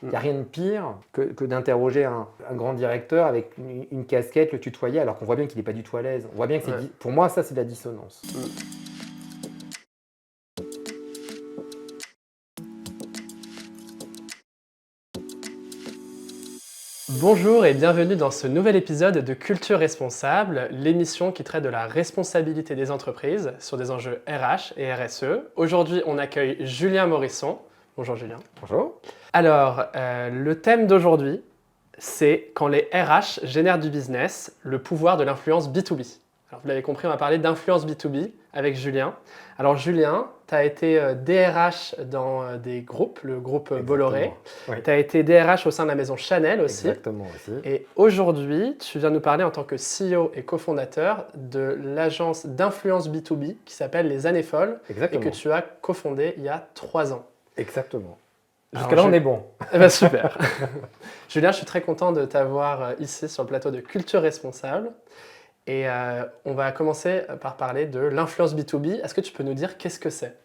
Il n'y a rien de pire que d'interroger un grand directeur avec une casquette, le tutoyer, alors qu'on voit bien qu'il n'est pas du tout à l'aise. On voit bien que Ouais. pour moi, ça, c'est de la dissonance. Bonjour et bienvenue dans ce nouvel épisode de Culture Responsable, l'émission qui traite de la responsabilité des entreprises sur des enjeux RH et RSE. Aujourd'hui, on accueille Julien Morisson. Bonjour Julien. Bonjour. Alors, le thème d'aujourd'hui, c'est quand les RH génèrent du business, le pouvoir de l'influence B2B. Alors, vous l'avez compris, on va parler d'influence B2B avec Julien. Alors Julien, tu as été DRH dans des groupes, le groupe Bolloré. Oui. Tu as été DRH au sein de la maison Chanel aussi. Exactement aussi. Et aujourd'hui, tu viens nous parler en tant que CEO et cofondateur de l'agence d'influence B2B qui s'appelle Les Années Folles. Exactement. Et que tu as cofondé il y a 3 ans. Exactement. Alors, Jusque-là, on est bon. Eh ben, super. Julien, je suis très content de t'avoir ici sur le plateau de Culture Responsable. Et on va commencer par parler de l'influence B2B. Est-ce que tu peux nous dire qu'est-ce que c'est ?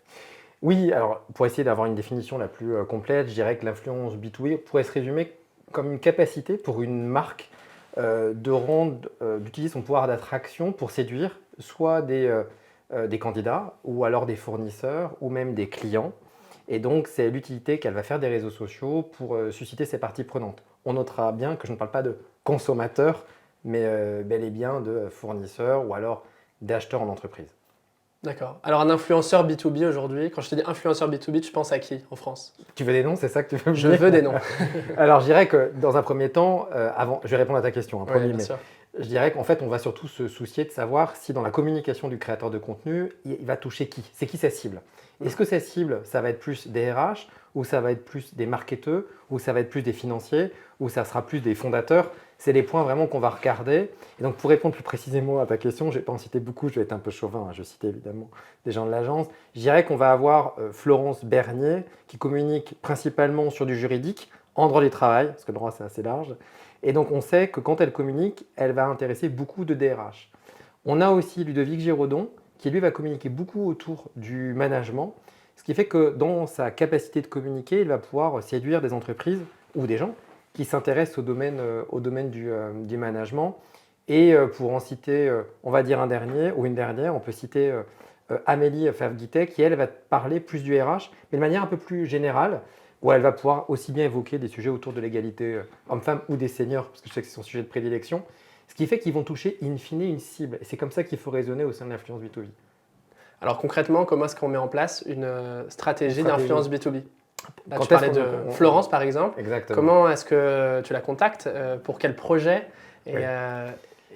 Oui, alors pour essayer d'avoir une définition la plus complète, je dirais que l'influence B2B pourrait se résumer comme une capacité pour une marque d'utiliser son pouvoir d'attraction pour séduire soit des candidats ou alors des fournisseurs ou même des clients. Et donc, c'est l'utilité qu'elle va faire des réseaux sociaux pour susciter ses parties prenantes. On notera bien que je ne parle pas de consommateurs, mais bel et bien de fournisseurs ou alors d'acheteurs en entreprise. D'accord. Alors un influenceur B2B aujourd'hui, quand je te dis influenceur B2B, tu penses à qui en France ? Tu veux des noms, c'est ça que tu veux me Je dire ? veux des noms. Alors, je dirais que dans un premier temps, je vais répondre à ta question, Oui, bien sûr. je dirais qu'en fait, on va surtout se soucier de savoir si dans la communication du créateur de contenu, il va toucher qui ? C'est qui sa cible ? Est-ce que sa cible, ça va être plus des RH, ou ça va être plus des marketeurs, ou ça va être plus des financiers, ou ça sera plus des fondateurs ? C'est les points vraiment qu'on va regarder. Et donc, pour répondre plus précisément à ta question, je ne vais pas en citer beaucoup, je vais être un peu chauvin, hein, je vais citer évidemment des gens de l'agence. Je dirais qu'on va avoir Florence Bernier, qui communique principalement sur du juridique, en droit du travail, parce que le droit c'est assez large. Et donc, on sait que quand elle communique, elle va intéresser beaucoup de DRH. On a aussi Ludovic Giraudon, qui lui va communiquer beaucoup autour du management, ce qui fait que dans sa capacité de communiquer, il va pouvoir séduire des entreprises ou des gens qui s'intéressent au domaine du management. Et pour en citer, on va dire un dernier ou une dernière, on peut citer Amélie Favguité, qui elle va parler plus du RH, mais de manière un peu plus générale, où elle va pouvoir aussi bien évoquer des sujets autour de l'égalité homme-femme ou des seniors, parce que je sais que c'est son sujet de prédilection, ce qui fait qu'ils vont toucher in fine une cible. Et c'est comme ça qu'il faut raisonner au sein de l'influence B2B. Alors concrètement, comment est-ce qu'on met en place une stratégie d'influence B2B ? Là, Quand tu parlais est-ce de qu'on- Florence par exemple. Exactement. Comment est-ce que tu la contactes ? Pour quel projet ? Et, Oui.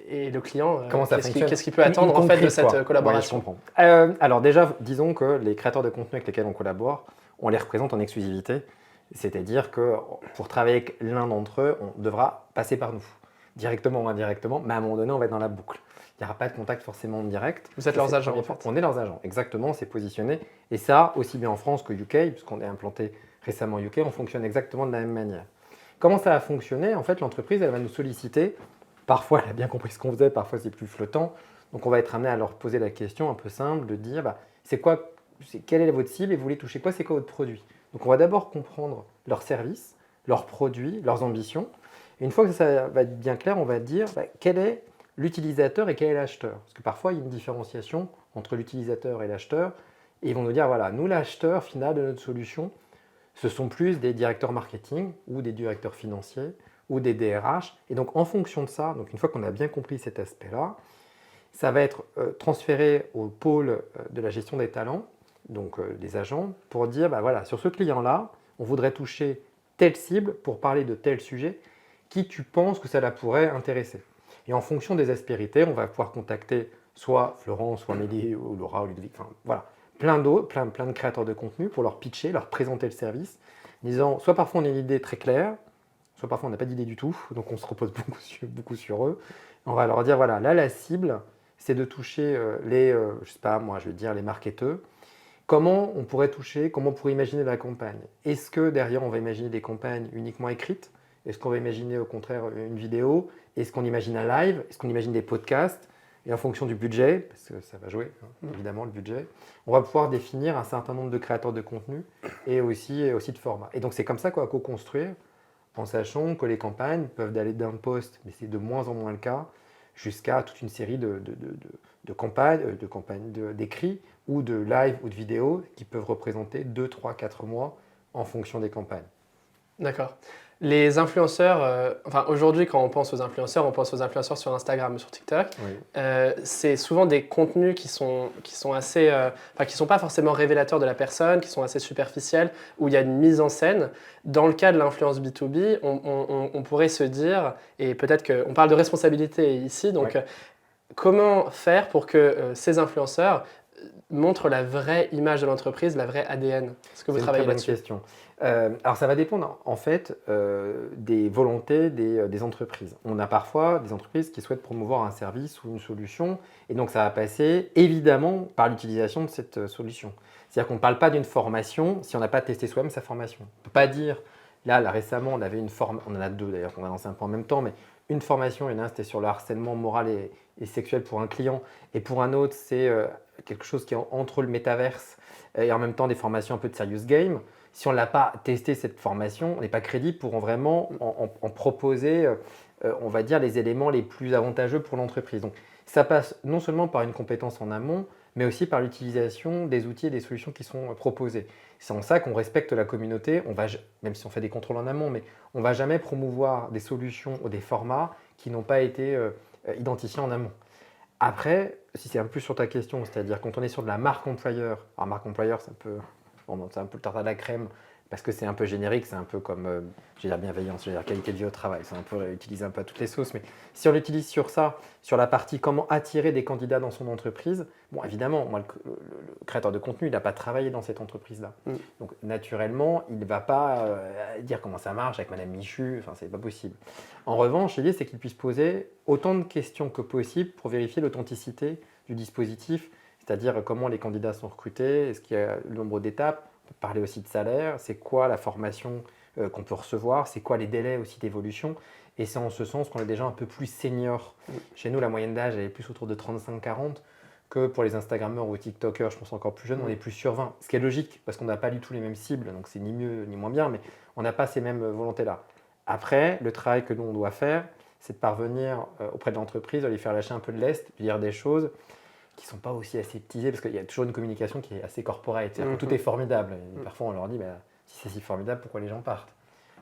et le client, Comment ça fonctionne ? qu'est-ce qu'il peut attendre en fait de cette collaboration ? Ouais, je comprends. Alors déjà, disons que les créateurs de contenu avec lesquels on collabore, on les représente en exclusivité. C'est-à-dire que pour travailler avec l'un d'entre eux, on devra passer par nous, directement ou indirectement, mais à un moment donné, on va être dans la boucle. Il n'y aura pas de contact forcément direct. Vous êtes leurs agents en fait. On est leurs agents, exactement, c'est positionné. Et ça, aussi bien en France qu'au UK, puisqu'on est implanté récemment au UK, on fonctionne exactement de la même manière. Comment ça a fonctionné ? En fait, l'entreprise, elle va nous solliciter. Parfois, elle a bien compris ce qu'on faisait, parfois c'est plus flottant. Donc, on va être amené à leur poser la question un peu simple de dire, quelle est votre cible et vous voulez toucher quoi ? C'est quoi votre produit ? Donc, on va d'abord comprendre leurs services, leurs produits, leurs ambitions. Et une fois que ça va être bien clair, on va dire quel est l'utilisateur et quel est l'acheteur. Parce que parfois, il y a une différenciation entre l'utilisateur et l'acheteur. Et ils vont nous dire, voilà, nous, l'acheteur final de notre solution, ce sont plus des directeurs marketing ou des directeurs financiers ou des DRH. Et donc, en fonction de ça, donc une fois qu'on a bien compris cet aspect-là, ça va être transféré au pôle de la gestion des talents, donc des agents, pour dire, voilà, sur ce client-là, on voudrait toucher telle cible pour parler de tel sujet, qui tu penses que ça la pourrait intéresser. Et en fonction des aspérités, on va pouvoir contacter soit Florence, soit Amélie, ou Laura, ou Ludovic, enfin voilà, plein d'autres, plein de créateurs de contenu pour leur pitcher, leur présenter le service, disant, soit parfois on a une idée très claire, soit parfois on n'a pas d'idée du tout, donc on se repose beaucoup sur eux. On va leur dire, voilà, là la cible, c'est de toucher je sais pas, moi je vais dire les marketeurs. Comment on pourrait toucher, comment on pourrait imaginer la campagne ? Est-ce que derrière on va imaginer des campagnes uniquement écrites ? Est-ce qu'on va imaginer au contraire une vidéo ? Est-ce qu'on imagine un live ? Est-ce qu'on imagine des podcasts ? Et en fonction du budget, parce que ça va jouer, évidemment, le budget, on va pouvoir définir un certain nombre de créateurs de contenu et aussi de formats. Et donc, c'est comme ça qu'on va co-construire en sachant que les campagnes peuvent aller d'un post, mais c'est de moins en moins le cas, jusqu'à toute une série de campagnes, d'écrits ou de live ou de vidéos qui peuvent représenter 2, 3, 4 mois en fonction des campagnes. D'accord. Les influenceurs, enfin aujourd'hui quand on pense aux influenceurs sur Instagram ou sur TikTok. Oui. C'est souvent des contenus qui sont assez, enfin qui sont pas forcément révélateurs de la personne, qui sont assez superficiels, où il y a une mise en scène. Dans le cas de l'influence B2B, on pourrait se dire, et peut-être qu'on parle de responsabilité ici, donc Ouais. comment faire pour que ces influenceurs montrent la vraie image de l'entreprise, la vraie ADN? Est-ce que vous C'est une travaillez très bonne là-dessus? question. Alors ça va dépendre en fait des volontés des entreprises. On a parfois des entreprises qui souhaitent promouvoir un service ou une solution et donc ça va passer évidemment par l'utilisation de cette solution. C'est-à-dire qu'on ne parle pas d'une formation si on n'a pas testé soi-même sa formation. On ne peut pas dire, là récemment on avait une formation, on en a deux d'ailleurs qu'on va lancer un peu en même temps, mais une formation, il y en a un c'était sur le harcèlement moral et sexuel pour un client et pour un autre c'est quelque chose qui est entre le métaverse et en même temps des formations un peu de serious game. Si on ne l'a pas testé cette formation, on n'est pas crédible pour vraiment en proposer, on va dire, les éléments les plus avantageux pour l'entreprise. Donc ça passe non seulement par une compétence en amont, mais aussi par l'utilisation des outils et des solutions qui sont proposés. C'est en ça qu'on respecte la communauté, même si on fait des contrôles en amont, mais on ne va jamais promouvoir des solutions ou des formats qui n'ont pas été identifiés en amont. Après, si c'est un peu plus sur ta question, c'est-à-dire quand on est sur de la marque employeur, alors marque employeur, c'est un peu le tarte à la crème parce que c'est un peu générique, c'est un peu comme bienveillance, qualité de vie au travail, c'est un peu utilisé un peu à toutes les sauces. Mais si on l'utilise sur ça, sur la partie comment attirer des candidats dans son entreprise, bon évidemment, moi le créateur de contenu, il n'a pas travaillé dans cette entreprise-là. Donc naturellement, il ne va pas dire comment ça marche avec Madame Michu, enfin c'est pas possible. En revanche, l'idée c'est qu'il puisse poser autant de questions que possible pour vérifier l'authenticité du dispositif, c'est-à-dire comment les candidats sont recrutés, est-ce qu'il y a le nombre d'étapes, on peut parler aussi de salaire, c'est quoi la formation qu'on peut recevoir, c'est quoi les délais aussi d'évolution. Et c'est en ce sens qu'on est déjà un peu plus senior. Chez nous, la moyenne d'âge elle est plus autour de 35-40 que pour les Instagrammeurs ou TikTokers, je pense encore plus jeunes, on est plus sur 20. Ce qui est logique parce qu'on n'a pas du tout les mêmes cibles, donc c'est ni mieux ni moins bien, mais on n'a pas ces mêmes volontés-là. Après, le travail que nous on doit faire, c'est de parvenir auprès de l'entreprise, de lui faire lâcher un peu de lest, de dire des choses qui ne sont pas aussi aseptisées, parce qu'il y a toujours une communication qui est assez corporate, c'est-à-dire que tout est formidable. Et parfois on leur dit, bah, si c'est si formidable, pourquoi les gens partent?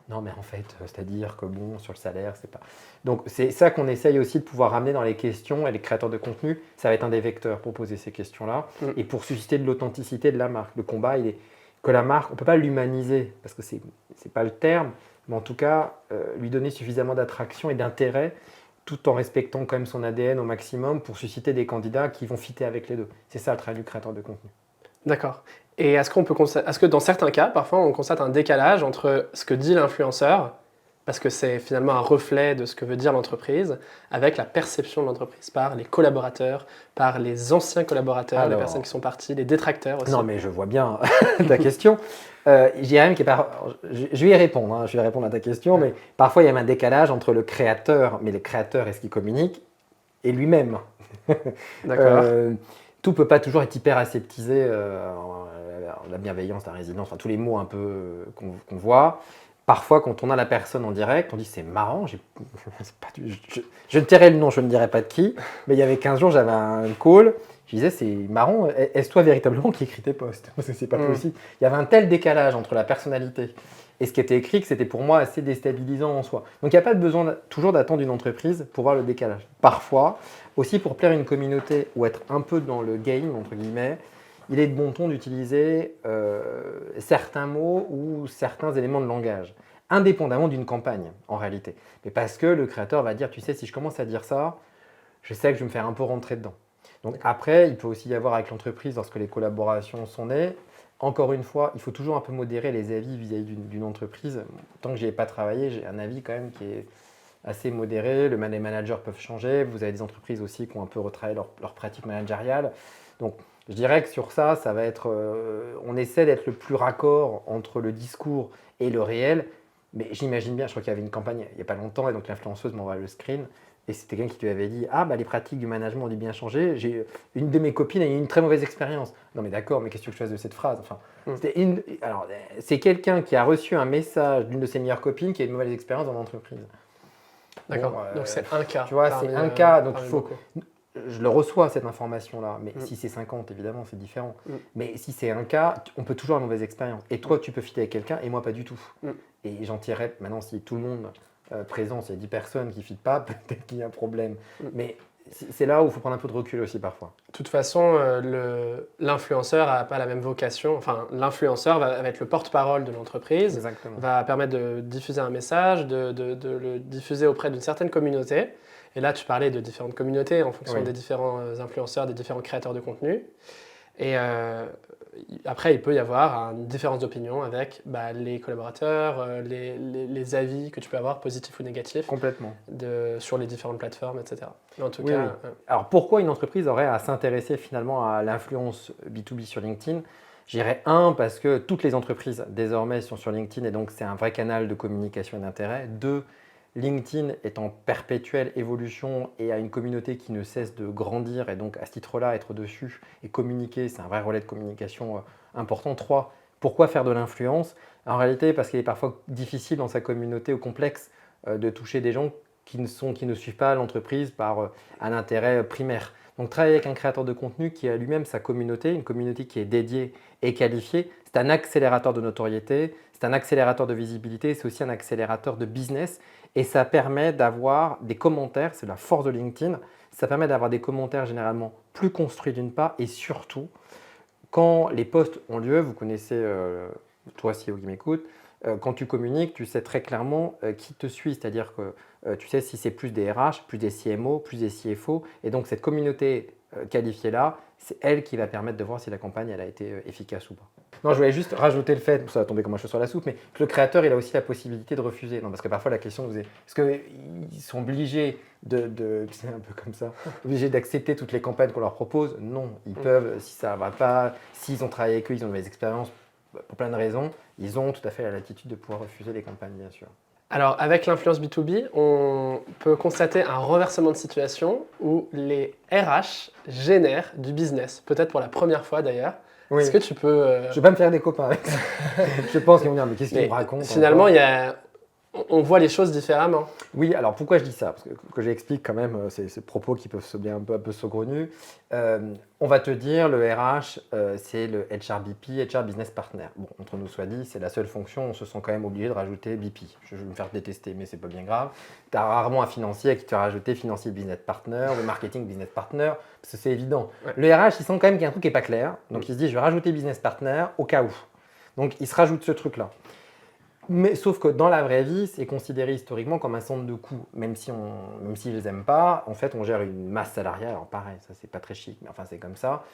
Non, mais en fait, c'est-à-dire que bon, sur le salaire, c'est pas. Donc c'est ça qu'on essaye aussi de pouvoir ramener dans les questions, et les créateurs de contenu, ça va être un des vecteurs pour poser ces questions-là, et pour susciter de l'authenticité de la marque. Le combat, il est que la marque, on ne peut pas l'humaniser, parce que c'est pas le terme, mais en tout cas, lui donner suffisamment d'attraction et d'intérêt tout en respectant quand même son ADN au maximum pour susciter des candidats qui vont fitter avec les deux. C'est ça le travail du créateur de contenu. D'accord. Et est-ce que dans certains cas, parfois, on constate un décalage entre ce que dit l'influenceur, parce que c'est finalement un reflet de ce que veut dire l'entreprise, avec la perception de l'entreprise par les collaborateurs, par les anciens collaborateurs, les personnes qui sont parties, les détracteurs aussi? Non, mais je vois bien ta question. JRM qui est je vais y répondre, je vais répondre à ta question, mais parfois il y a un décalage entre le créateur, mais le créateur et ce qu'il communique, et lui-même. D'accord. Tout ne peut pas toujours être hyper aseptisé, la bienveillance, la résilience, enfin tous les mots un peu qu'on voit. Parfois, quand on a la personne en direct, on dit c'est marrant, je ne tairai le nom, je ne dirai pas de qui, mais il y avait 15 jours, j'avais un call, je disais c'est marrant, est-ce toi véritablement qui écris tes posts? Parce que c'est pas possible. Il y avait un tel décalage entre la personnalité et ce qui était écrit que c'était pour moi assez déstabilisant en soi. Donc il n'y a pas besoin toujours d'attendre une entreprise pour voir le décalage. Parfois, aussi pour plaire à une communauté ou être un peu dans le game, entre guillemets, il est de bon ton d'utiliser certains mots ou certains éléments de langage, indépendamment d'une campagne en réalité. Mais parce que le créateur va dire, tu sais, si je commence à dire ça, je sais que je vais me faire un peu rentrer dedans. Donc après, il peut aussi y avoir avec l'entreprise, lorsque les collaborations sont nées, encore une fois, il faut toujours un peu modérer les avis vis-à-vis d'une entreprise. Tant que je n'y ai pas travaillé, j'ai un avis quand même qui est assez modéré. Les managers peuvent changer. Vous avez des entreprises aussi qui ont un peu retravaillé leur pratique managériale. Donc, je dirais que sur ça, ça va être. On essaie d'être le plus raccord entre le discours et le réel. Mais j'imagine bien, je crois qu'il y avait une campagne il n'y a pas longtemps, et donc l'influenceuse m'envoie le screen. et c'était quelqu'un qui te avait dit ah bah les pratiques du management ont dû bien changer, une de mes copines a eu une très mauvaise expérience. Non mais d'accord, mais qu'est-ce que je fasse de cette phrase? Enfin, alors c'est quelqu'un qui a reçu un message d'une de ses meilleures copines qui a eu une mauvaise expérience dans l'entreprise. D'accord, Bon, donc c'est un cas. Tu vois, c'est un cas, donc il faut. Beaucoup. Je le reçois cette information-là, mais si c'est 50, évidemment, c'est différent. Mais si c'est un cas, on peut toujours avoir une mauvaise expérience. Et toi, tu peux fitter avec quelqu'un, et moi, pas du tout. Et j'en tirerais, maintenant, si tout le monde présent, s'il y a 10 personnes qui ne fitent pas, peut-être qu'il y a un problème. Mais c'est là où il faut prendre un peu de recul aussi parfois. De toute façon, l'influenceur n'a pas la même vocation. Enfin, l'influenceur va être le porte-parole de l'entreprise, Exactement. va permettre de diffuser un message, de le diffuser auprès d'une certaine communauté. Et là, tu parlais de différentes communautés en fonction des différents influenceurs, des différents créateurs de contenu. Et après, il peut y avoir une différence d'opinion avec les collaborateurs, les avis que tu peux avoir, positifs ou négatifs, Complètement. sur les différentes plateformes, etc. Mais en tout Oui, cas, oui. Alors, pourquoi une entreprise aurait à s'intéresser finalement à l'influence B2B sur LinkedIn? Je dirais parce que toutes les entreprises désormais sont sur LinkedIn et donc c'est un vrai canal de communication et d'intérêt. 2, LinkedIn est en perpétuelle évolution et a une communauté qui ne cesse de grandir et donc à ce titre-là, être dessus et communiquer, c'est un vrai relais de communication important. 3, pourquoi faire de l'influence? En réalité, parce qu'il est parfois difficile dans sa communauté ou complexe de toucher des gens qui ne suivent pas l'entreprise par un intérêt primaire. Donc travailler avec un créateur de contenu qui a lui-même sa communauté, une communauté qui est dédiée et qualifiée, c'est un accélérateur de notoriété, c'est un accélérateur de visibilité, c'est aussi un accélérateur de business et ça permet d'avoir des commentaires, c'est la force de LinkedIn, ça permet d'avoir des commentaires généralement plus construits d'une part et surtout quand les posts ont lieu, vous connaissez, toi CEO qui m'écoute, quand tu communiques, tu sais très clairement qui te suit, c'est-à-dire que tu sais si c'est plus des RH, plus des CMO, plus des CFO. Et donc cette communauté qualifiée-là, c'est elle qui va permettre de voir si la campagne elle a été efficace ou pas. Non, je voulais juste rajouter le fait, ça va tomber comme un cheveu sur la soupe, mais que le créateur il a aussi la possibilité de refuser. Non, parce que parfois la question vous est, est-ce qu'ils sont obligés c'est un peu comme ça, obligés d'accepter toutes les campagnes qu'on leur propose? Non, ils peuvent, si ça ne va pas, s'ils ont travaillé avec eux, ils ont de mauvaises expériences, pour plein de raisons, ils ont tout à fait la latitude de pouvoir refuser les campagnes, bien sûr. alors, avec l'influence B2B, on peut constater un renversement de situation où les RH génèrent du business, peut-être pour la première fois d'ailleurs. Oui. Est-ce que tu peux... Je ne vais pas me faire des copains avec ça. Je pense qu'ils vont dire, mais qu'est-ce qu'ils me racontent? Finalement, on voit les choses différemment. Oui, alors pourquoi je dis ça? Parce que j'explique quand même ces propos qui peuvent sembler un peu saugrenus. On va te dire, le RH, c'est le HRBP, HR Business Partner. Bon, entre nous soit dit, c'est la seule fonction, on se sent quand même obligé de rajouter BP. Je vais me faire détester, mais c'est pas bien grave. Tu as rarement un financier qui te rajouter financier business partner, le marketing business partner, parce que c'est évident. Ouais. Le RH, il sent quand même qu'il y a un truc qui n'est pas clair, donc il se dit, je vais rajouter business partner au cas où. Donc il se rajoute ce truc-là. Mais sauf que dans la vraie vie, c'est considéré historiquement comme un centre de coûts. Même si ils les aiment pas, en fait, on gère une masse salariale. Alors pareil, ça c'est pas très chic, mais enfin c'est comme ça.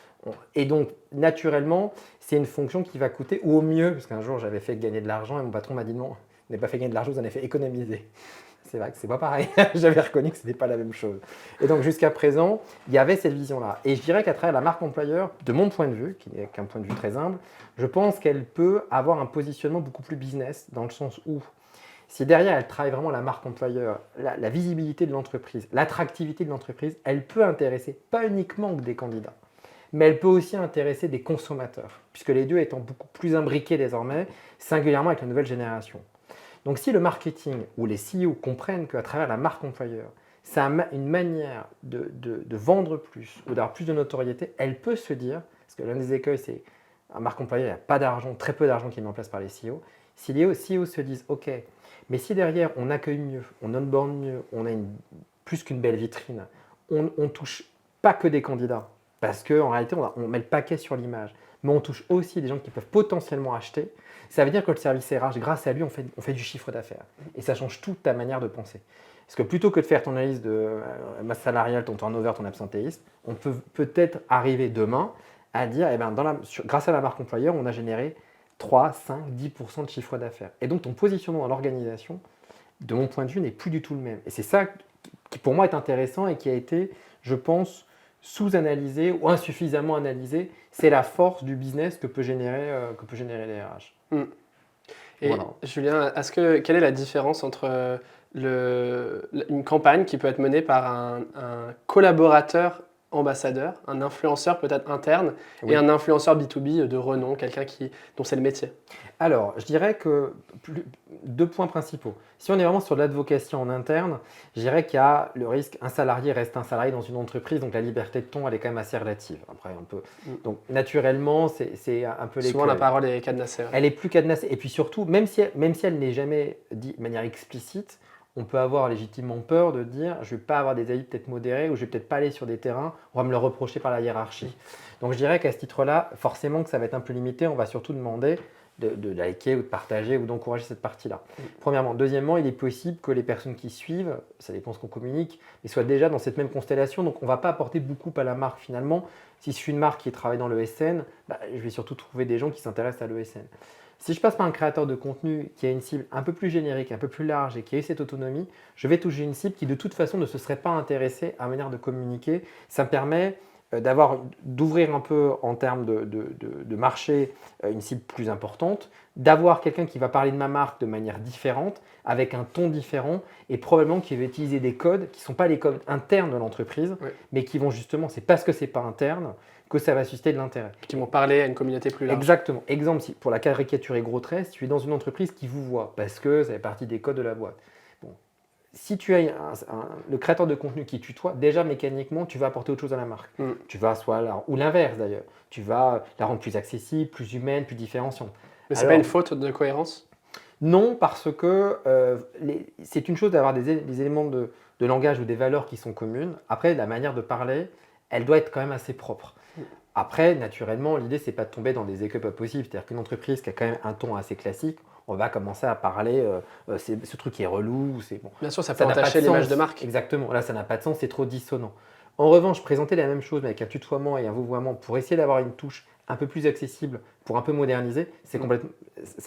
Et donc naturellement, c'est une fonction qui va coûter, ou au mieux, parce qu'un jour j'avais fait gagner de l'argent et mon patron m'a dit non, vous n'avez pas fait gagner de l'argent, vous en avez fait économiser. C'est vrai que c'est pas pareil. J'avais reconnu que ce n'était pas la même chose. Et donc jusqu'à présent, il y avait cette vision-là. Et je dirais qu'à travers la marque employeur, de mon point de vue, qui n'est qu'un point de vue très humble, je pense qu'elle peut avoir un positionnement beaucoup plus business, dans le sens où si derrière elle travaille vraiment la marque employeur, la visibilité de l'entreprise, l'attractivité de l'entreprise, elle peut intéresser pas uniquement que des candidats, mais elle peut aussi intéresser des consommateurs, puisque les deux étant beaucoup plus imbriqués désormais, singulièrement avec la nouvelle génération. Donc si le marketing ou les CEO comprennent qu'à travers la marque employeur, c'est une manière de vendre plus ou d'avoir plus de notoriété, elle peut se dire, parce que l'un des écueils, c'est un marque employeur, il n'y a pas d'argent, très peu d'argent qui est mis en place par les CEO. Si les CEO se disent, OK, mais si derrière on accueille mieux, on onboard mieux, on a plus qu'une belle vitrine, on touche pas que des candidats, parce qu'en réalité, on met le paquet sur l'image, mais on touche aussi des gens qui peuvent potentiellement acheter. Ça veut dire que le service RH, grâce à lui, on fait du chiffre d'affaires. Et ça change toute ta manière de penser. Parce que plutôt que de faire ton analyse de masse salariale, ton turnover, ton absentéisme, on peut peut-être arriver demain à dire, eh ben, grâce à la marque employeur, on a généré 3, 5, 10% de chiffre d'affaires. Et donc ton positionnement dans l'organisation, de mon point de vue, n'est plus du tout le même. Et c'est ça qui pour moi est intéressant et qui a été, je pense, sous-analysé ou insuffisamment analysé. C'est la force du business que peut générer les RH. Et Voilà. Julien, quelle est la différence entre une campagne qui peut être menée par un collaborateur ambassadeur, un influenceur peut-être interne, Oui. et un influenceur B2B de renom, quelqu'un dont c'est le métier? Alors, je dirais que deux points principaux. Si on est vraiment sur de l'advocacy en interne, je dirais qu'il y a le risque, un salarié reste un salarié dans une entreprise, donc la liberté de ton, elle est quand même assez relative. Après, Mm. donc naturellement, c'est un peu Souvent, la l'écueil. parole est cadenassée. Ouais. Elle est plus cadenassée. Et puis surtout, même si elle n'est jamais dit de manière explicite, on peut avoir légitimement peur de dire je ne vais pas avoir des avis peut-être modérés ou je ne vais peut-être pas aller sur des terrains, on va me le reprocher par la hiérarchie. Donc je dirais qu'à ce titre-là, forcément que ça va être un peu limité, on va surtout demander de liker ou de partager ou d'encourager cette partie-là. Premièrement. Deuxièmement, il est possible que les personnes qui suivent, ça dépend ce qu'on communique, mais soient déjà dans cette même constellation, donc on ne va pas apporter beaucoup à la marque finalement. Si je suis une marque qui travaille dans l'ESN, je vais surtout trouver des gens qui s'intéressent à l'ESN. Si je passe par un créateur de contenu qui a une cible un peu plus générique, un peu plus large et qui a eu cette autonomie, je vais toucher une cible qui de toute façon ne se serait pas intéressée à la manière de communiquer. Ça me permet d'ouvrir un peu en termes de marché une cible plus importante, d'avoir quelqu'un qui va parler de ma marque de manière différente, avec un ton différent et probablement qui va utiliser des codes qui ne sont pas les codes internes de l'entreprise, Oui. mais qui vont justement, c'est parce que ce n'est pas interne que ça va susciter de l'intérêt. Qui vont parler à une communauté plus large. Exactement. Exemple, pour la caricaturer gros traits, si tu es dans une entreprise qui vous voit, parce que ça fait partie des codes de la boîte. Bon. Si tu as le créateur de contenu qui tutoie, déjà mécaniquement, tu vas apporter autre chose à la marque. Tu vas ou l'inverse d'ailleurs, tu vas la rendre plus accessible, plus humaine, plus différenciante. Mais c'est pas une faute de cohérence? Non, parce que c'est une chose d'avoir des éléments de langage ou des valeurs qui sont communes. Après, la manière de parler, elle doit être quand même assez propre. Après, naturellement, l'idée, c'est pas de tomber dans des écueils pas possibles. C'est-à-dire qu'une entreprise qui a quand même un ton assez classique, on va commencer à parler, ce truc qui est relou. Bon. Bien sûr, ça peut n'a pas entacher de l'image sens. de marque. Exactement. Là, ça n'a pas de sens, c'est trop dissonant. En revanche, présenter la même chose mais avec un tutoiement et un vouvoiement pour essayer d'avoir une touche un peu plus accessible, pour un peu moderniser, ça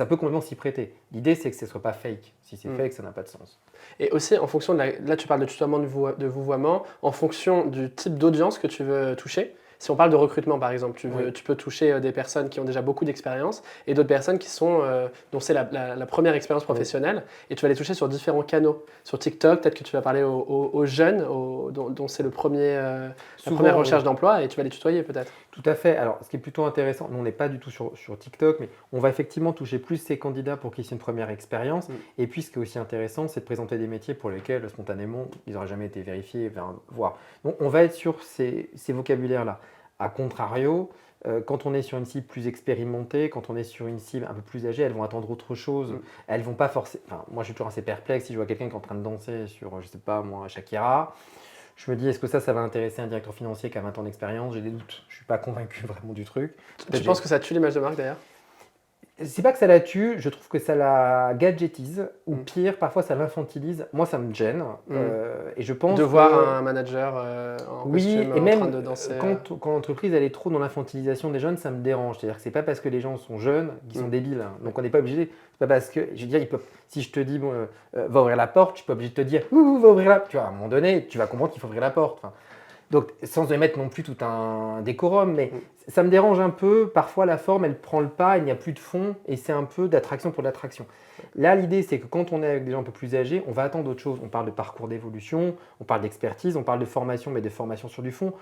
peut complètement s'y prêter. L'idée, c'est que ce ne soit pas fake. Si c'est fake, ça n'a pas de sens. Et aussi, en fonction là, tu parles de tutoiement, de vouvoiement, en fonction du type d'audience que tu veux toucher. Si on parle de recrutement, par exemple, tu peux toucher des personnes qui ont déjà beaucoup d'expérience et d'autres personnes dont c'est la première expérience professionnelle. Et tu vas les toucher sur différents canaux. Sur TikTok, peut-être que tu vas parler aux jeunes dont c'est la première recherche d'emploi et tu vas les tutoyer peut-être. Tout à fait. Alors, ce qui est plutôt intéressant, nous, on n'est pas du tout sur TikTok, mais on va effectivement toucher plus ces candidats pour qu'ils aient une première expérience. Et puis, ce qui est aussi intéressant, c'est de présenter des métiers pour lesquels, spontanément, ils n'auraient jamais été vérifiés, voir. Donc, on va être sur ces vocabulaires-là. A contrario, quand on est sur une cible plus expérimentée, quand on est sur une cible un peu plus âgée, elles vont attendre autre chose. Elles vont pas forcément. Enfin, moi, je suis toujours assez perplexe si je vois quelqu'un qui est en train de danser sur, je sais pas, moi, Shakira. Je me dis, est-ce que ça va intéresser un directeur financier qui a 20 ans d'expérience? J'ai des doutes. Je ne suis pas convaincu vraiment du truc. Tu penses que ça tue l'image de marque d'ailleurs? C'est pas que ça la tue, je trouve que ça la gadgetise, ou pire, parfois ça l'infantilise. Moi, ça me gêne. Et je pense de voir un manager en costume et même en train de danser. Quand l'entreprise elle est trop dans l'infantilisation des jeunes, ça me dérange. C'est-à-dire que c'est pas parce que les gens sont jeunes qu'ils sont débiles. Hein. Donc on n'est pas obligé. C'est pas parce que, je veux dire, si je te dis va ouvrir la porte, je suis pas obligé de te dire va ouvrir la porte. Tu vois, à un moment donné, tu vas comprendre qu'il faut ouvrir la porte. Enfin, donc, sans émettre non plus tout un décorum, mais ça me dérange un peu. Parfois, la forme, elle prend le pas, il n'y a plus de fond, et c'est un peu d'attraction pour l'attraction. Là, l'idée, c'est que quand on est avec des gens un peu plus âgés, on va attendre d'autres choses. On parle de parcours d'évolution, on parle d'expertise, on parle de formation, mais de formation sur du fond.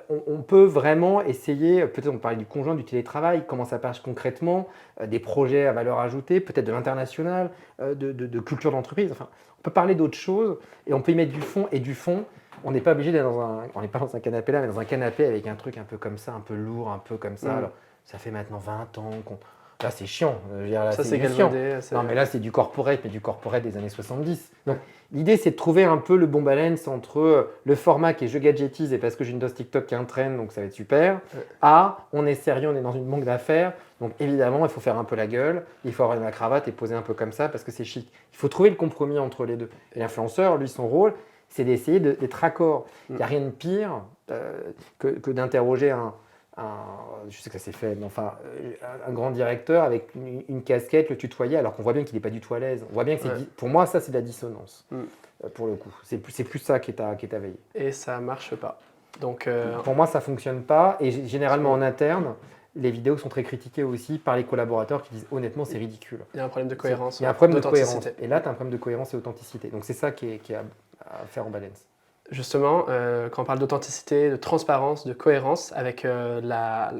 On peut vraiment essayer, peut-être on parlait du conjoint, du télétravail, comment ça passe concrètement, des projets à valeur ajoutée, peut-être de l'international, de culture d'entreprise. Enfin, on peut parler d'autres choses, et on peut y mettre du fond, et du fond. On n'est pas obligé d'être on n'est pas dans un canapé là, mais dans un canapé avec un truc un peu comme ça, un peu lourd, un peu comme ça. Alors, ça fait maintenant 20 ans qu'on. Là, c'est chiant. Là, ça, c'est galvaudé. Non, mais là, c'est du corporate, mais du corporate des années 70. Donc, l'idée, c'est de trouver un peu le bon balance entre le format qui est je gadgetise et parce que j'ai une dose TikTok qui est un trend, donc ça va être super, on est sérieux, on est dans une banque d'affaires. Donc, évidemment, il faut faire un peu la gueule, il faut avoir la cravate et poser un peu comme ça parce que c'est chic. Il faut trouver le compromis entre les deux. Et l'influenceur, lui, son rôle, c'est d'essayer d'être raccord. Il n'y a rien de pire que d'interroger je sais que ça s'est fait, mais enfin, un grand directeur avec une casquette, le tutoyer, alors qu'on voit bien qu'il n'est pas du tout à l'aise. On voit bien que pour moi, ça, c'est de la dissonance, pour le coup. C'est plus ça qui est à veiller. Et ça ne marche pas. Donc, pour moi, ça ne fonctionne pas. Et généralement, en interne, les vidéos sont très critiquées aussi par les collaborateurs qui disent honnêtement c'est ridicule. Il y a un problème de cohérence. Il y a un problème de cohérence. d'authenticité. Et là, tu as un problème de cohérence et d'authenticité. Donc c'est ça qui est à faire en balance. Justement, quand on parle d'authenticité, de transparence, de cohérence avec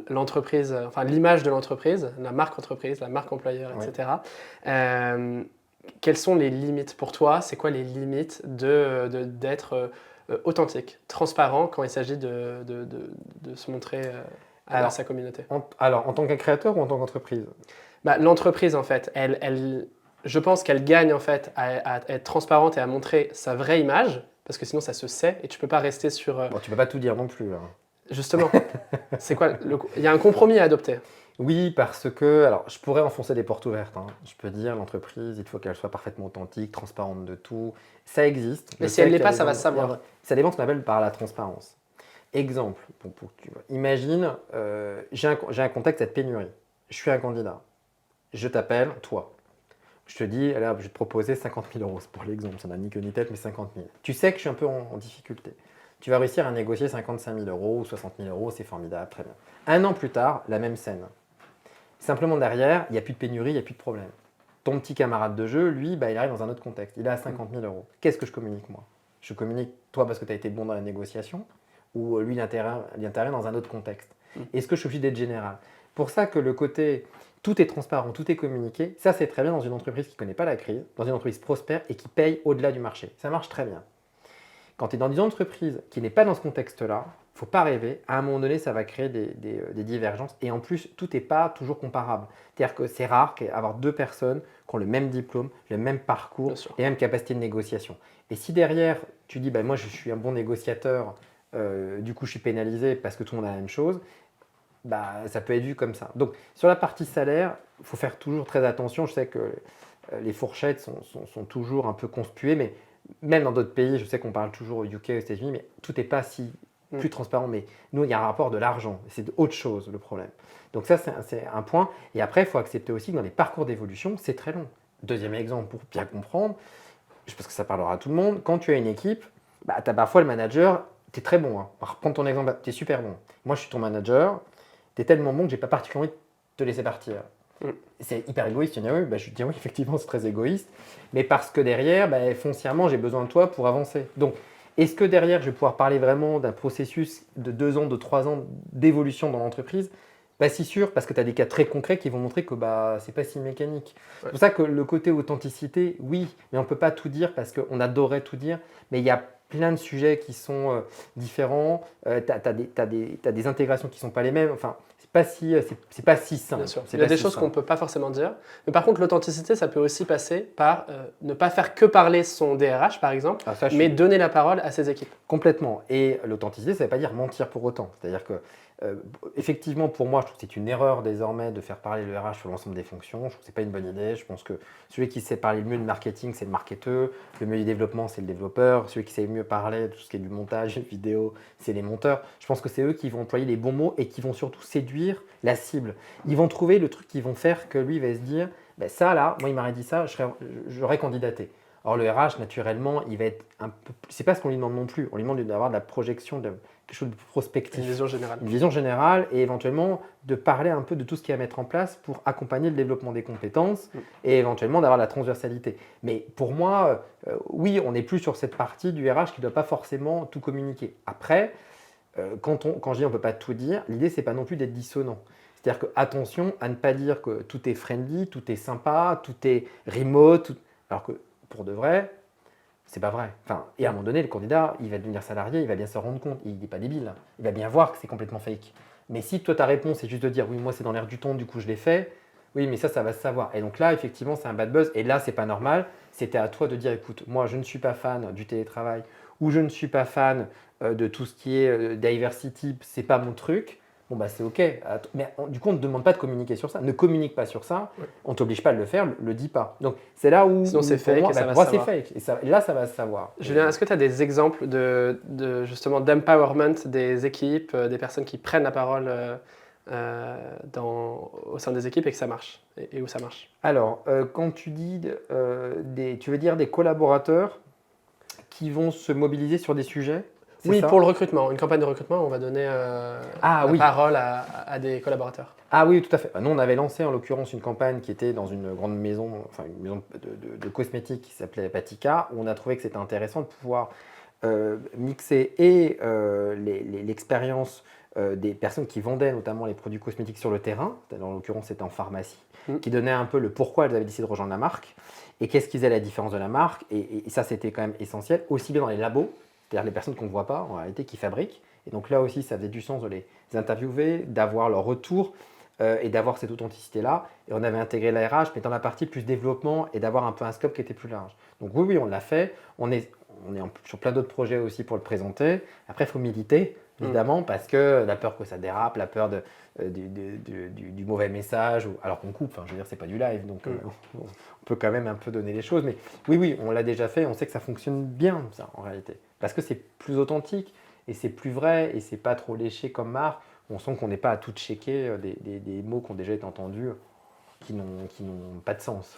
l'entreprise, enfin l'image de l'entreprise, la marque entreprise, la marque employeur, Oui. etc. Quelles sont les limites pour toi? C'est quoi les limites d'être authentique, transparent quand il s'agit de se montrer à sa communauté? Alors, en tant que créateur ou en tant qu'entreprise? Bah, l'entreprise, en fait, je pense qu'elle gagne en fait à être transparente et à montrer sa vraie image, parce que sinon ça se sait et tu peux pas rester sur. Bon, tu peux pas tout dire non plus. Justement, c'est quoi il y a un compromis à adopter. Oui, parce que, alors, je pourrais enfoncer des portes ouvertes. Je peux dire, l'entreprise, il faut qu'elle soit parfaitement authentique, transparente de tout. Ça existe. Mais Je si sais elle l'est qu'il y a pas, des ça va gens- se savoir. Ça dépend de ce qu'on appelle par la transparence. Exemple, pour que tu vois. Imagine, j'ai un contexte, cette pénurie. Je suis un candidat. Je t'appelle, toi. Je te dis, allez, hop, je vais te proposer 50 000 euros. C'est pour l'exemple, ça n'a ni queue ni tête, mais 50 000. Tu sais que je suis un peu en difficulté. Tu vas réussir à négocier 55 000 euros ou 60 000 euros, c'est formidable, très bien. Un an plus tard, la même scène. Simplement derrière, il n'y a plus de pénurie, il n'y a plus de problème. Ton petit camarade de jeu, lui, il arrive dans un autre contexte. Il est à 50 000 euros. Qu'est-ce que je communique, moi? Je communique, toi, parce que tu as été bon dans la négociation, ou lui, il intervient dans un autre contexte. Est-ce que je suis obligé d'être général? Pour ça que le côté tout est transparent, tout est communiqué, ça c'est très bien dans une entreprise qui ne connaît pas la crise, dans une entreprise prospère et qui paye au-delà du marché. Ça marche très bien. Quand tu es dans une entreprise qui n'est pas dans ce contexte-là, il ne faut pas rêver, à un moment donné, ça va créer des divergences. Et en plus, tout n'est pas toujours comparable. C'est-à-dire que c'est rare d'avoir deux personnes qui ont le même diplôme, le même parcours, les mêmes capacités de négociation. Et si derrière, tu dis, moi je suis un bon négociateur, du coup je suis pénalisé parce que tout le monde a la même chose, ça peut être vu comme ça. Donc sur la partie salaire, il faut faire toujours très attention. Je sais que les fourchettes sont toujours un peu conspuées, mais même dans d'autres pays, je sais qu'on parle toujours au UK, aux États-Unis, mais tout n'est pas si plus transparent. Mais nous, il y a un rapport de l'argent. C'est autre chose le problème. Donc ça, c'est un point. Et après, il faut accepter aussi que dans les parcours d'évolution, c'est très long. Deuxième exemple, pour bien comprendre, je pense que ça parlera à tout le monde, quand tu as une équipe, tu as parfois le manager, tu es très bon. Alors, prends ton exemple, tu es super bon. Moi, je suis ton manager, tu es tellement bon que je n'ai pas particulièrement envie de te laisser partir. C'est hyper égoïste, il y en a oui, je dis oui, effectivement, c'est très égoïste, mais parce que derrière, foncièrement, j'ai besoin de toi pour avancer. Donc, est-ce que derrière, je vais pouvoir parler vraiment d'un processus de 2 ans, de 3 ans d'évolution dans l'entreprise? Pas si sûr, parce que tu as des cas très concrets qui vont montrer que c'est pas si mécanique. C'est pour ça que le côté authenticité, oui, mais on ne peut pas tout dire parce qu'on adorerait tout dire, mais il y a plein de sujets qui sont différents, tu as des intégrations qui ne sont pas les mêmes, enfin, c'est pas si simple. Bien sûr. Il y a des choses qu'on ne peut pas forcément dire. Mais par contre, l'authenticité, ça peut aussi passer par ne pas faire que parler son DRH, par exemple, mais donner la parole à ses équipes. Complètement. Et l'authenticité, ça ne veut pas dire mentir pour autant. C'est-à-dire que, effectivement, pour moi, je trouve que c'est une erreur désormais de faire parler le RH sur l'ensemble des fonctions. Je trouve que ce n'est pas une bonne idée. Je pense que celui qui sait parler le mieux de marketing, c'est le marketeur. Le mieux du développement, c'est le développeur. Celui qui sait mieux parler de tout ce qui est du montage, vidéo, c'est les monteurs. Je pense que c'est eux qui vont employer les bons mots et qui vont surtout séduire la cible. Ils vont trouver le truc qu'ils vont faire que lui va se dire, ça là, moi il m'aurait dit ça, j'aurais candidaté. Or le RH, naturellement, il va être un peu... C'est pas ce qu'on lui demande non plus. On lui demande d'avoir de la projection, de quelque chose de prospectif. Une vision générale. Une vision générale et éventuellement de parler un peu de tout ce qu'il y a à mettre en place pour accompagner le développement des compétences et éventuellement d'avoir de la transversalité. Mais pour moi, oui, on n'est plus sur cette partie du RH qui ne doit pas forcément tout communiquer. Après, quand je dis on ne peut pas tout dire, l'idée, c'est pas non plus d'être dissonant. C'est-à-dire que attention à ne pas dire que tout est friendly, tout est sympa, tout est remote, alors que pour de vrai, c'est pas vrai. Enfin, et à un moment donné, le candidat, il va devenir salarié, il va bien se rendre compte, il n'est pas débile, il va bien voir que c'est complètement fake. Mais si toi, ta réponse, c'est juste de dire, oui, moi, c'est dans l'air du temps, du coup, je l'ai fait, oui, mais ça va se savoir. Et donc là, effectivement, c'est un bad buzz, et là, c'est pas normal. C'était à toi de dire, écoute, moi, je ne suis pas fan du télétravail, ou je ne suis pas fan de tout ce qui est diversity, c'est pas mon truc. Bon, c'est OK. Mais du coup, on ne te demande pas de communiquer sur ça. Ne communique pas sur ça. On ne t'oblige pas à le faire, le dis pas. Donc, c'est là où. Sinon, c'est fake. Moi, et ça va pour moi, se c'est savoir. fake. Et là, ça va se savoir. Julien, est-ce que tu as des exemples justement d'empowerment des équipes, des personnes qui prennent la parole au sein des équipes et que ça marche et où ça marche? Alors, quand tu dis tu veux dire des collaborateurs qui vont se mobiliser sur des sujets? Oui, ça pour le recrutement. Une campagne de recrutement, on va donner la oui. parole à des collaborateurs. Ah oui, tout à fait. Nous, on avait lancé en l'occurrence une campagne qui était dans une grande maison, enfin une maison de cosmétiques qui s'appelait Patika, où on a trouvé que c'était intéressant de pouvoir mixer et l'expérience des personnes qui vendaient notamment les produits cosmétiques sur le terrain, dans l'occurrence c'était en pharmacie, qui donnait un peu le pourquoi elles avaient décidé de rejoindre la marque et qu'est-ce qu'ils faisaient la différence de la marque. Et ça, c'était quand même essentiel, aussi bien dans les labos, c'est-à-dire les personnes qu'on ne voit pas en réalité, qui fabriquent. Et donc là aussi, ça faisait du sens de les interviewer, d'avoir leur retour et d'avoir cette authenticité-là. Et on avait intégré la RH, mais dans la partie plus développement et d'avoir un peu un scope qui était plus large. Donc oui, on l'a fait. On est sur plein d'autres projets aussi pour le présenter. Après, il faut militer, évidemment, parce que la peur que ça dérape, la peur du mauvais message, alors qu'on coupe, enfin, je veux dire, c'est pas du live, donc on peut quand même un peu donner les choses. Mais oui, on l'a déjà fait, on sait que ça fonctionne bien, ça, en réalité. Parce que c'est plus authentique, et c'est plus vrai, et c'est pas trop léché comme marque. On sent qu'on n'est pas à tout checker des mots qui ont déjà été entendus, qui n'ont pas de sens.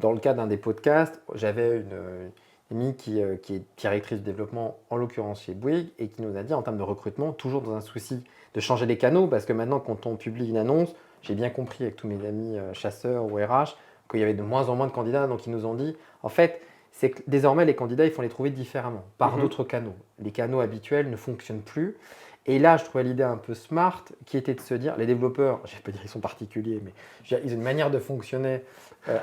Dans le cas d'un des podcasts, j'avais une amie qui est directrice du développement, en l'occurrence chez Bouygues, et qui nous a dit en termes de recrutement, toujours dans un souci de changer les canaux, parce que maintenant, quand on publie une annonce, j'ai bien compris avec tous mes amis chasseurs ou RH qu'il y avait de moins en moins de candidats, donc ils nous ont dit, en fait, c'est que désormais, les candidats, il faut les trouver différemment, par d'autres canaux. Les canaux habituels ne fonctionnent plus. Et là, je trouvais l'idée un peu smart, qui était de se dire, les développeurs, je ne vais pas dire qu'ils sont particuliers, mais ils ont une manière de fonctionner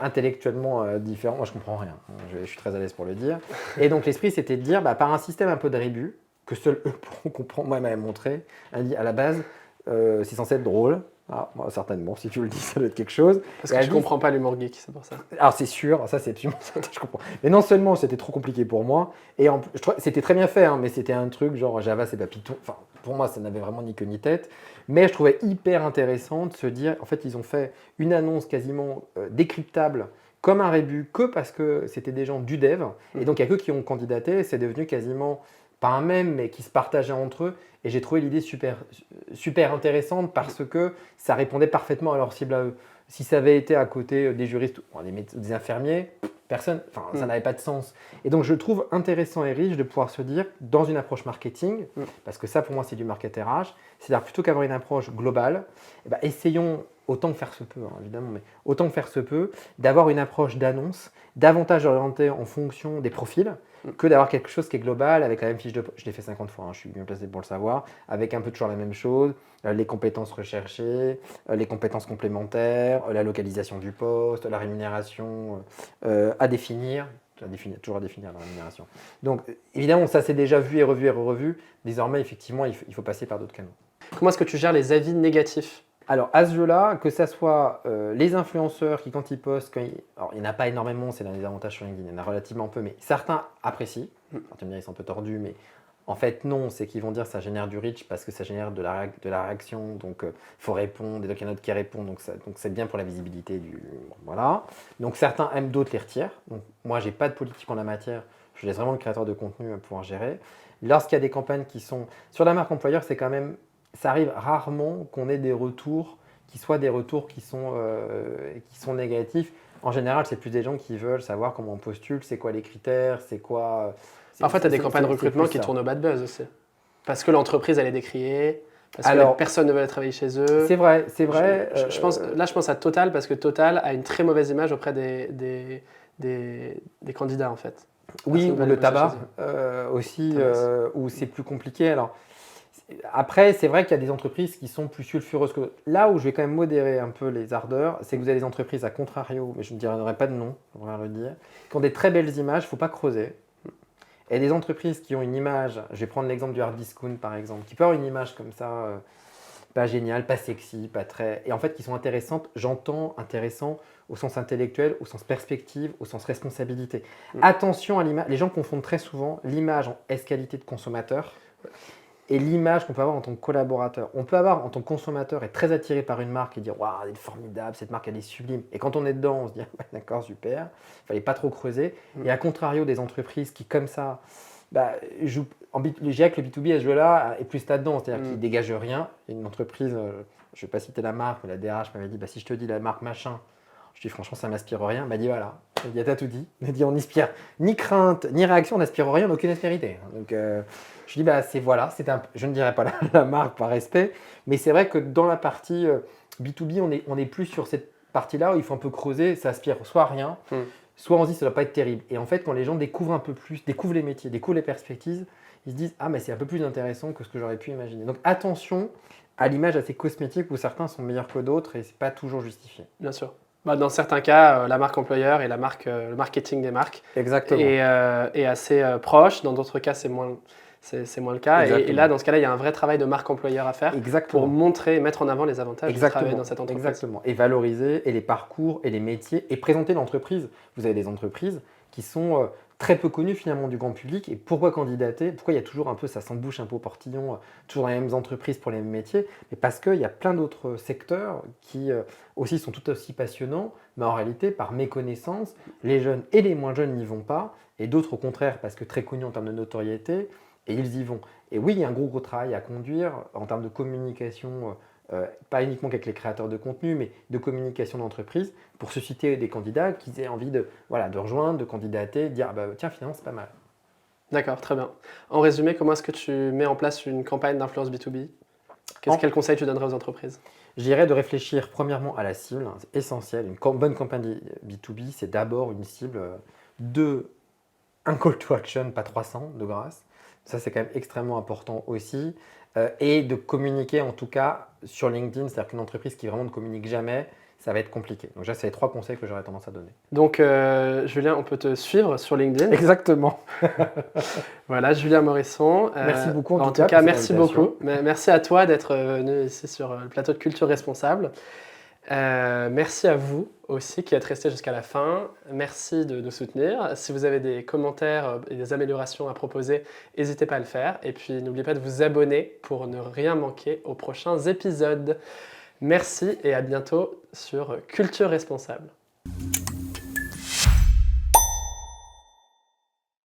intellectuellement différente. Moi, je ne comprends rien, je suis très à l'aise pour le dire. Et donc, l'esprit, c'était de dire, par un système un peu de rébus, que seuls eux pourront comprendre, moi, elle m'avait montré, elle dit, à la base, c'est censé être drôle. Ah, moi, certainement, si tu le dis, ça doit être quelque chose. Parce que je ne comprends pas l'humour geek, c'est pour ça. Alors c'est sûr, ça c'est absolument ça, je comprends. Mais non seulement c'était trop compliqué pour moi, et je trouvais c'était très bien fait, mais c'était un truc genre Java c'est pas Python. Enfin, pour moi ça n'avait vraiment ni queue ni tête. Mais je trouvais hyper intéressant de se dire, en fait ils ont fait une annonce quasiment décryptable comme un rébut, que parce que c'était des gens du dev, et donc il n'y a que qui ont candidaté, c'est devenu quasiment pas un même, mais qui se partageaient entre eux. Et j'ai trouvé l'idée super, super intéressante parce que ça répondait parfaitement à leur cible à eux. Si ça avait été à côté des juristes, des infirmiers, personne, ça n'avait pas de sens. Et donc je trouve intéressant et riche de pouvoir se dire, dans une approche marketing, parce que ça pour moi c'est du market RH, c'est-à-dire plutôt qu'avoir une approche globale, essayons, autant que faire se peut, évidemment, mais autant que faire se peut, d'avoir une approche d'annonce davantage orientée en fonction des profils, que d'avoir quelque chose qui est global avec la même fiche de poste. Je l'ai fait 50 fois, je suis bien placé pour le savoir, avec un peu toujours la même chose, les compétences recherchées, les compétences complémentaires, la localisation du poste, la rémunération à définir, toujours à définir la rémunération. Donc évidemment, ça c'est déjà vu et revu. Désormais, effectivement, il faut passer par d'autres canaux. Comment est-ce que tu gères les avis négatifs ? Alors, à ce jeu-là, que ce soit les influenceurs qui, quand ils postent, alors il n'y en a pas énormément, c'est l'un des avantages sur LinkedIn, il y en a relativement peu, mais certains apprécient. Alors, tu me diras, ils sont un peu tordus, mais en fait, non, c'est qu'ils vont dire que ça génère du reach parce que ça génère de la réaction, donc il faut répondre, et donc il y en a d'autres qui répondent, donc c'est bien pour la visibilité voilà. Donc certains aiment, d'autres les retirent. Donc moi, j'ai pas de politique en la matière, je laisse vraiment le créateur de contenu pouvoir gérer. Lorsqu'il y a des campagnes qui sont sur la marque employeur, c'est quand même. Ça arrive rarement qu'on ait des retours qui soient des retours qui sont négatifs. En général, c'est plus des gens qui veulent savoir comment on postule, c'est quoi les critères, c'est quoi. Parfois, tu as des campagnes de recrutement qui tournent au bad buzz aussi. Parce que l'entreprise, elle est décriée, parce que personne ne veut travailler chez eux. C'est vrai. Je pense à Total, parce que Total a une très mauvaise image auprès des candidats, en fait. Oui, ou le tabac aussi, où c'est plus compliqué. Alors, après, c'est vrai qu'il y a des entreprises qui sont plus sulfureuses que d'autres. Là où je vais quand même modérer un peu les ardeurs, c'est que vous avez des entreprises à contrario, mais je ne dirai pas de nom, on va le dire, qui ont des très belles images, il ne faut pas creuser. Et des entreprises qui ont une image, je vais prendre l'exemple du hard discount par exemple, qui peut avoir une image comme ça, pas géniale, pas sexy, pas très. Et en fait qui sont intéressantes, j'entends intéressant au sens intellectuel, au sens perspective, au sens responsabilité. Attention à l'image, les gens confondent très souvent l'image en qualité de consommateur et l'image qu'on peut avoir en tant que collaborateur. On peut avoir en tant que consommateur, être très attiré par une marque et dire waouh, elle est formidable, cette marque elle est sublime. Et quand on est dedans, on se dit ouais, d'accord, super, il ne fallait pas trop creuser. Et à contrario des entreprises qui, comme ça, jouent. Je dirais que le B2B à ce jeu-là est plus là-dedans, c'est-à-dire qu'ils ne dégagent rien. Une entreprise, je ne vais pas citer la marque, mais la DRH m'avait dit si je te dis la marque machin, je dis franchement ça ne m'inspire rien. Elle m'a dit voilà, T'as tout dit. Il dit on n'inspire ni crainte, ni réaction, on n'aspire rien, aucune aspérité. Donc je dis, je ne dirais pas la marque par respect, mais c'est vrai que dans la partie B2B, on est plus sur cette partie-là où il faut un peu creuser, ça aspire soit à rien, soit on se dit ça ne doit pas être terrible. Et en fait, quand les gens découvrent un peu plus, découvrent les métiers, découvrent les perspectives, ils se disent, ah mais c'est un peu plus intéressant que ce que j'aurais pu imaginer. Donc attention à l'image assez cosmétique où certains sont meilleurs que d'autres et ce n'est pas toujours justifié. Bien sûr. Bah, dans certains cas, la marque employeur et la marque, le marketing des marques Exactement. est assez proche. Dans d'autres cas, c'est moins le cas. Et là, dans ce cas-là, il y a un vrai travail de marque employeur à faire pour montrer et mettre en avant les avantages de travailler dans cette entreprise. Exactement. Et valoriser et les parcours et les métiers et présenter l'entreprise. Vous avez des entreprises qui sont très peu connues finalement du grand public. Et pourquoi candidater? Pourquoi il y a toujours un peu, ça s'embouche un peu au portillon, toujours dans les mêmes entreprises pour les mêmes métiers? Mais parce qu'il y a plein d'autres secteurs qui aussi sont tout aussi passionnants, mais en réalité, par méconnaissance, les jeunes et les moins jeunes n'y vont pas. Et d'autres au contraire, parce que très connus en termes de notoriété, et ils y vont. Et oui, il y a un gros travail à conduire en termes de communication, pas uniquement avec les créateurs de contenu, mais de communication d'entreprise pour susciter des candidats qui aient envie de rejoindre, de candidater, de dire ah bah, tiens, finalement, c'est pas mal. D'accord, très bien. En résumé, comment est-ce que tu mets en place une campagne d'influence B2B? Quel conseil tu donnerais aux entreprises? Je dirais de réfléchir premièrement à la cible, c'est essentiel. Une bonne campagne B2B, c'est d'abord une cible un call to action, pas 300 de grâce. Ça, c'est quand même extrêmement important aussi. Et de communiquer en tout cas sur LinkedIn, c'est-à-dire qu'une entreprise qui vraiment ne communique jamais, ça va être compliqué. Donc ça, c'est les 3 conseils que j'aurais tendance à donner. Donc Julien, on peut te suivre sur LinkedIn. Exactement. Voilà, Julien Morisson. Merci beaucoup en tout cas, merci beaucoup. Merci à toi d'être venu ici sur le plateau de Culture Responsable. Merci à vous aussi qui êtes restés jusqu'à la fin. Merci de nous soutenir. Si vous avez des commentaires et des améliorations à proposer, n'hésitez pas à le faire. Et puis n'oubliez pas de vous abonner pour ne rien manquer aux prochains épisodes. Merci et à bientôt sur Culture Responsable.